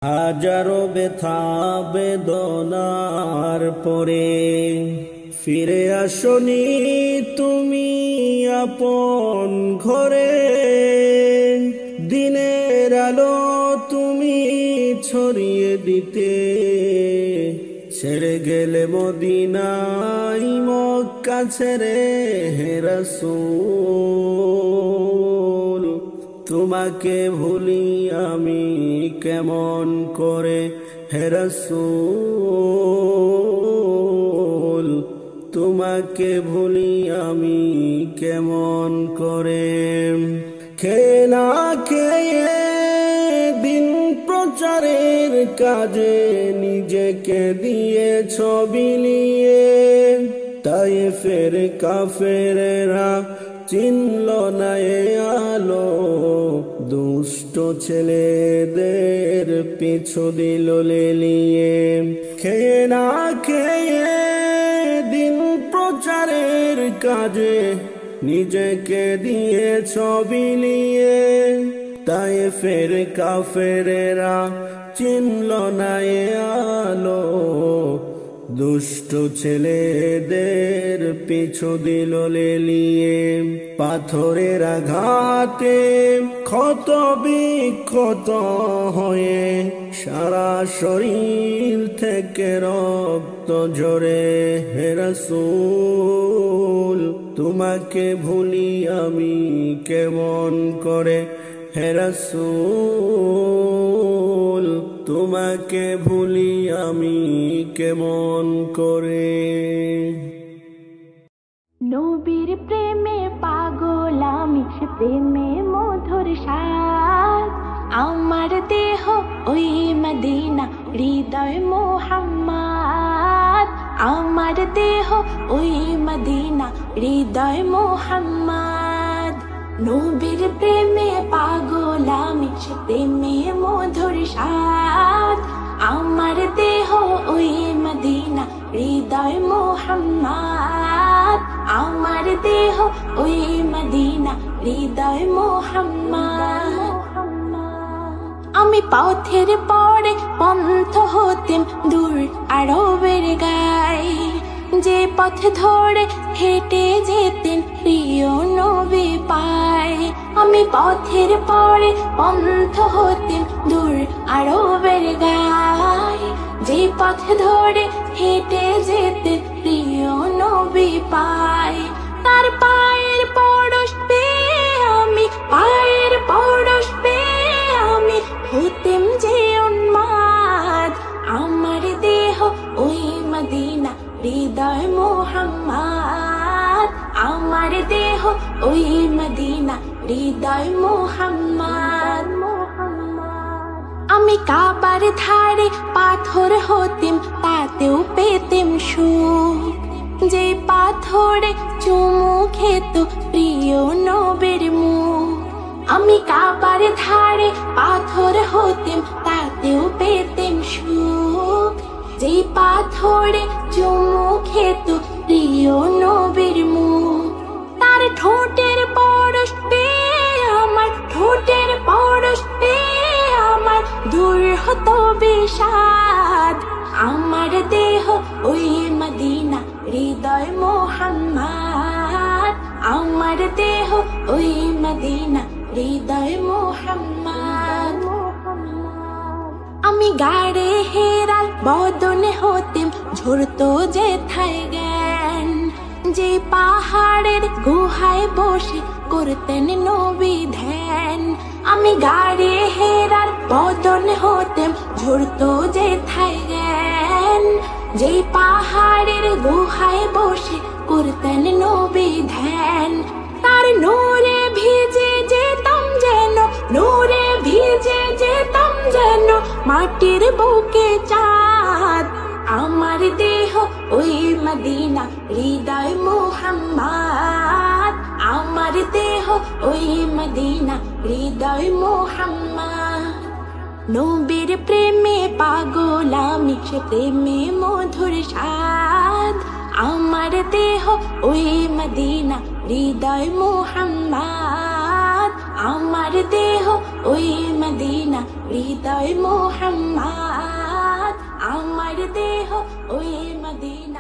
হাজারো ব্যথা বেদনার পরে ফিরে আসনি তুমি আপন ঘরে। দিনের আলো তুমি ছড়িয়ে দিতে ছেড়ে গেলে মদিনায় মক্কা ছেড়ে হে রাসূল। তোমাকে ভুলি আমি কেমন করে হে রাসূল। তোমাকে ভুলি আমি কেমন করে। খেয়ে না খেয়ে দিন প্রচারের কাজে নিজেকে দিয়েছ বিলিয়ে। তায়েফের কাফেরেরা চিনল না এ আলো, দুষ্ট ছেলেদের পিছু দিল লেলিয়ে। খেয়ে না খেয়ে দিন প্রচারের কাজে নিজেকে দিয়েছ বিলিয়ে। তায়েফের কাফেরেরা চিনল না এ আলো, দুষ্ট ছেলেদের পিছু দিল লেলিয়ে। পাথরের আঘাতে ক্ষত বিক্ষত হয়ে সারা শরীর থেকে রক্ত ঝরে হে রাসূল। তোমাকে ভুলি আমি কেমন করে হে রাসূল। তোমাকে ভুলি আমি কেমন করে। নবীর প্রেমে পাগল আমি, সে প্রেমে মধুর স্বাদ। আমার দেহ ওই মদিনা, হৃদয় মুহাম্মদ। আমার দেহ ওই মদিনা, হৃদয় মুহাম্মদ। নবীর প্রেমে পাগল আমি, সে প্রেমে মধুর স্বাদ। আমার দেহ ওই মদিনা, হৃদয় মুহাম্মদ। আমার দেহ ওই মদিনা, হৃদয় মুহাম্মদ। আমি পথের পরে পন্থ হতেম দূর আরবের গায়ে, যে পথ ধরে হেঁটে যেতেন প্রিয় নবী পায়। আমি পথের পরে পন্থ হতেম দূর আরবের গায়ে, যে পথ ধরে হেঁটে যেতেন প্রিয় নবী পায়। তার পায়ের পরশ পেয়ে আমি, পায়ের পরশ পেয়ে আমি হতেম যে উন্মাদ। আমার দেহ ওই মদিনা, হৃদয় মুহাম্মদ। আমার দেহ ওই মদিনা, হৃদয় মুহাম্মদ। আমি কাবার ধারে পাথর হতেম, তাতেও পেতেম সুখ, যে পাথরে চুমু খেত প্রিয় নবীর মুখ। আমি কাবার ধারে পাথর হতেম, তাতেও পেতেম সুখ, যে পাথরে চুমু খেত প্রিয় নবীর মুখ। তার ঠোঁটের পরশ পেয়ে আমার, ঠোঁটের পরশ পেয়ে আমার দূর হতো বিষাদ। আমার দেহ ওই মদিনা, হৃদয় মুহাম্মদ। আমার দেহ ওই মদিনা, হৃদয় মুহাম্মদ। আমি গাড়ে হেরার বদনে হতেম, ঝরতো যেথায় জ্ঞান, যে পাহাড়ের গুহায় বসে করতেন নবী ধ্যান। আমি গাড়ে হেরার বদনে হতেম, ঝরতো যেথায় জ্ঞান, যে পাহাড়ের গুহায় বসে করতেন নবী ধ্যান। তার নূরে ভিজে যেতাম যেন, নূরে ভিজে যেতাম যেন মাটির বুকে চাঁদ। আমার দেহ ওই মদিনা, হৃদয় মুহাম্মদ। আমার দেহ ওই মদিনা, হৃদয় মুহাম্মদ। নবীর প্রেমে পাগল আমি, সে প্রেমে মধুর স্বাদ। আমার দেহ ওই মদিনা, হৃদয় মুহাম্মদ। আমার দেহ ওই মদিনা, হৃদয় মোহাম্মদ। আমার দেহ ওই মদিনা।